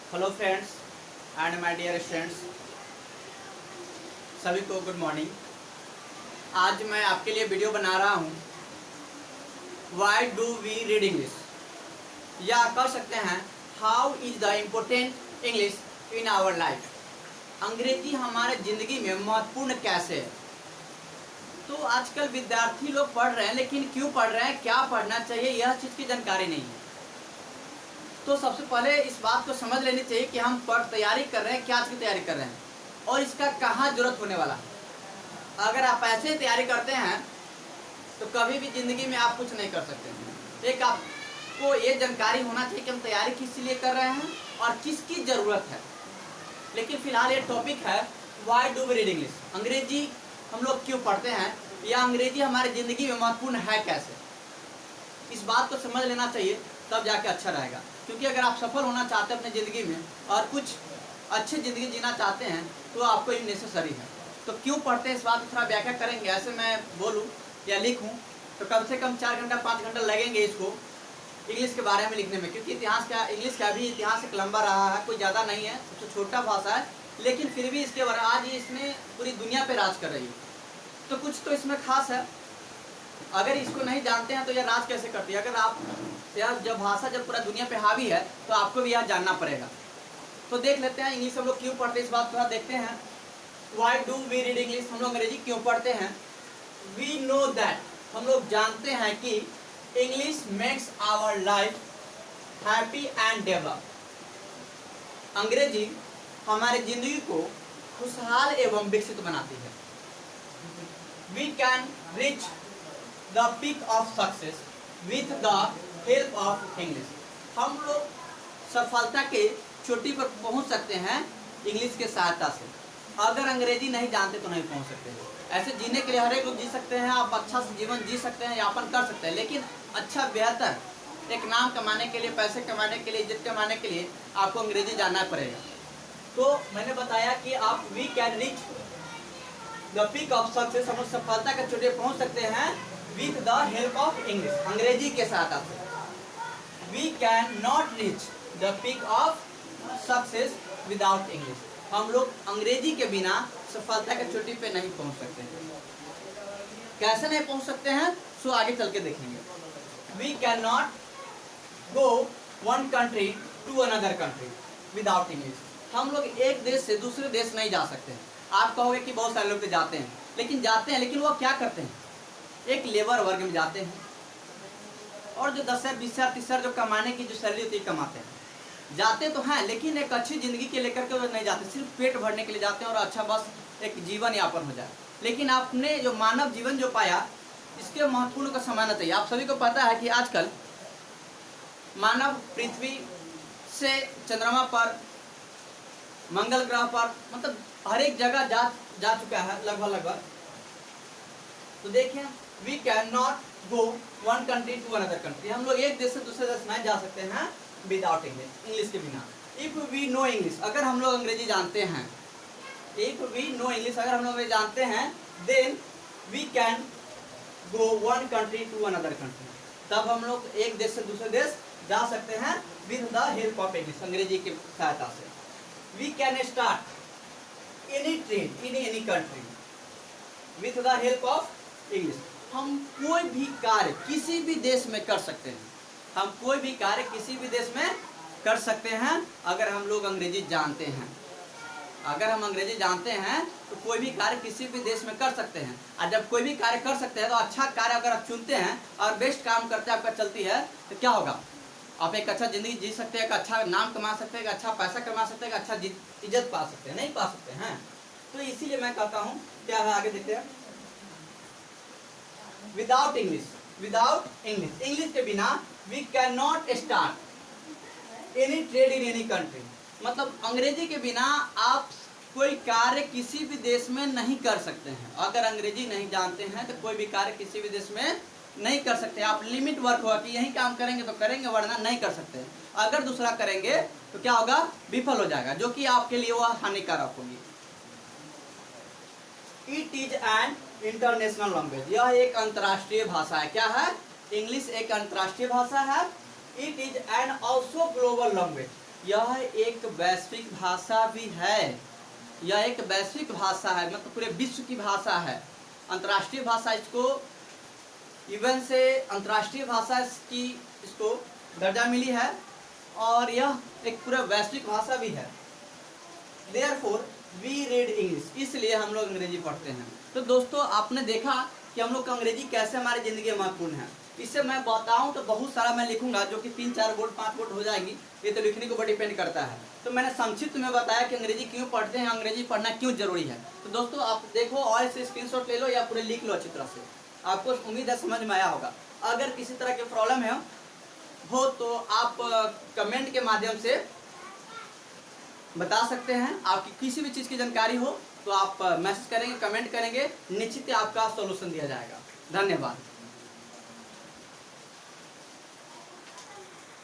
Hello friends and my dear students, सभी को good morning. आज मैं आपके लिए वीडियो बना रहा हूँ why do we read English, या कह सकते हैं how is the important English in our life. अंग्रेजी हमारे ज़िंदगी में महत्वपूर्ण कैसे है। तो आजकल विद्यार्थी लोग पढ़ रहे हैं, लेकिन क्यों पढ़ रहे हैं, क्या पढ़ना चाहिए, यह चीज़ की जानकारी नहीं है। तो सबसे पहले इस बात को समझ लेनी चाहिए कि हम तैयारी कर रहे हैं, क्या चीज़ की तैयारी कर रहे हैं और इसका कहाँ जरूरत होने वाला है। अगर आप ऐसे ही तैयारी करते हैं तो कभी भी ज़िंदगी में आप कुछ नहीं कर सकते। एक आपको ये जानकारी होना चाहिए कि हम तैयारी किस लिए कर रहे हैं और किसकी ज़रूरत है। लेकिन फिलहाल ये टॉपिक है why do we read English, अंग्रेजी हम लोग क्यों पढ़ते हैं या अंग्रेजी हमारी ज़िंदगी में महत्वपूर्ण है कैसे। इस बात को समझ लेना चाहिए, तब जाके अच्छा रहेगा। क्योंकि अगर आप सफल होना चाहते हैं अपनी ज़िंदगी में और कुछ अच्छी ज़िंदगी जीना चाहते हैं तो आपको ये नेसेसरी है। तो क्यों पढ़ते हैं इस बात की थोड़ा व्याख्या करेंगे। ऐसे मैं बोलूँ या लिखूँ तो कम से कम 4 घंटा 5 घंटा लगेंगे इसको इंग्लिश के बारे में लिखने में, क्योंकि इंग्लिश का भी इतिहास एक लंबा रहा है, कोई ज़्यादा नहीं है, सबसे छोटा भाषा है, लेकिन फिर भी इसके बारे आज इसने पूरी दुनिया पर राज कर रही है। तो कुछ तो इसमें खास है। अगर इसको नहीं जानते हैं तो यह राज कैसे करती है। अगर आप यह जब भाषा जब पूरा दुनिया पे हावी है तो आपको भी यह जानना पड़ेगा। तो देख लेते हैं इंग्लिश हम लोग क्यों पढ़ते हैं, इस बात थोड़ा देखते हैं। Why do we read English, हम लोग अंग्रेजी क्यों पढ़ते हैं। वी नो दैट, हम लोग जानते हैं कि English makes our life happy and develop. अंग्रेजी हमारी जिंदगी को खुशहाल एवं विकसित बनाती है। We can reach the peak of success with the help of English, हम लोग सफलता के चोटी पर पहुंच सकते हैं इंग्लिश के सहायता से। अगर अंग्रेजी नहीं जानते तो नहीं पहुंच सकते। ऐसे जीने के लिए हर एक लोग जी सकते हैं, आप अच्छा से जीवन जी सकते हैं, यापन कर सकते हैं, लेकिन अच्छा बेहतर एक नाम कमाने के लिए, पैसे कमाने के लिए, इज्जत कमाने के लिए आपको अंग्रेजी जानना पड़ेगा। तो मैंने बताया कि आप we can reach the peak of success, हम लोग सफलता के चोटी पर पहुँच सकते हैं with the help of English, अंग्रेजी के सहायता से। We can not reach the peak of success without English, हम लोग अंग्रेजी के बिना सफलता के चोटी पे नहीं पहुंच सकते हैं। कैसे नहीं पहुंच सकते हैं, सो आगे चल के देखेंगे। We can not go one country to another country without English, हम लोग एक देश से दूसरे देश नहीं जा सकते हैं। आप कहोगे कि बहुत सारे लोग तो जाते हैं, लेकिन वो क्या करते हैं, एक लेबर वर्ग में जाते हैं और जो 10,000 20,000 30,000 जो कमाने की जो सैलरी होती है कमाते हैं। जाते तो हैं लेकिन एक अच्छी ज़िंदगी के लेकर के नहीं जाते, सिर्फ पेट भरने के लिए जाते हैं और अच्छा बस एक जीवन यापन हो जाए। लेकिन आपने जो मानव जीवन जो पाया, इसके महत्वपूर्ण को समझना चाहिए। आप सभी को पता है कि आजकल मानव पृथ्वी से चंद्रमा पर, मंगल ग्रह पर, मतलब हर एक जगह जा चुका है लगभग। तो देखिए, we can not go one country to another country, हम लोग एक देश से दूसरे देश नहीं जा सकते हैं विदाउट इंग्लिश, इंग्लिश के बिना। इफ वी नो इंग्लिश, अगर हम लोग अंग्रेजी जानते हैं, इफ वी नो इंग्लिश, अगर हम लोग अंग्रेजी जानते हैं, then we can go one country to another country, तब हम लोग एक देश से दूसरे देश जा सकते हैं with the help of English, अंग्रेजी की सहायता से। We can start any trade in any country with the help of English, हम कोई भी कार्य किसी भी देश में कर सकते हैं, हम कोई भी कार्य किसी भी देश में कर सकते हैं अगर हम लोग अंग्रेजी जानते हैं। अगर हम अंग्रेजी जानते हैं तो कोई भी कार्य किसी भी देश में कर सकते हैं। और जब कोई भी कार्य कर सकते हैं तो अच्छा कार्य अगर आप चुनते हैं और बेस्ट काम करते हैं, आपका चलती है, तो क्या होगा, आप एक अच्छा ज़िंदगी जी सकते हैं, एक अच्छा नाम कमा सकते हैं, एक अच्छा पैसा कमा सकते हैं, एक अच्छा इज्जत पा सकते हैं, नहीं पा सकते हैं। तो इसीलिए मैं कहता हूँ, क्या है आगे देखते हैं। विदाउट इंग्लिश, इंग्लिश के बिना we can not start any trade in any country, मतलब अंग्रेजी के बिना आप कोई कार्य किसी भी देश में नहीं कर सकते हैं। अगर अंग्रेजी नहीं जानते हैं तो कोई भी कार्य किसी भी देश में नहीं कर सकते। आप लिमिट वर्क होगा कि यही काम करेंगे तो करेंगे, वरना नहीं कर सकते। अगर दूसरा करेंगे तो क्या होगा, विफल हो जाएगा, जो कि आपके लिए वह हानिकारक होगी। It is an international language, यह एक अंतर्राष्ट्रीय भाषा है। क्या है, इंग्लिश एक अंतर्राष्ट्रीय भाषा है। It is an also global language, यह एक वैश्विक भाषा भी है। यह एक वैश्विक भाषा है, मतलब पूरे विश्व की भाषा है। अंतर्राष्ट्रीय भाषा इसको यूएन से अंतर्राष्ट्रीय भाषा की इसको दर्जा मिली है और यह एक पूरा वैश्विक भाषा भी है। देयरफॉर वी रीड इंग्लिश, इसलिए हम लोग अंग्रेजी पढ़ते हैं। तो दोस्तों आपने देखा कि हम लोग का अंग्रेजी कैसे हमारी ज़िंदगी में महत्वपूर्ण है। इससे मैं बताऊं तो बहुत सारा मैं लिखूंगा, जो कि 3-4 बोर्ड 5 बोर्ड हो जाएगी, ये तो लिखने के ऊपर डिपेंड करता है। तो मैंने संक्षिप्त में बताया कि अंग्रेजी क्यों पढ़ते हैं, अंग्रेजी पढ़ना क्यों जरूरी है। तो दोस्तों आप देखो और इसे स्क्रीनशॉट ले लो या पूरे लिख लो अच्छी तरह से, आपको उम्मीद है समझ में आया होगा। अगर किसी तरह की प्रॉब्लम हो तो आप कमेंट के माध्यम से बता सकते हैं। आपकी किसी भी चीज़ की जानकारी हो तो आप मैसेज करेंगे, कमेंट करेंगे, निश्चित ही आपका सॉल्यूशन दिया जाएगा। धन्यवाद।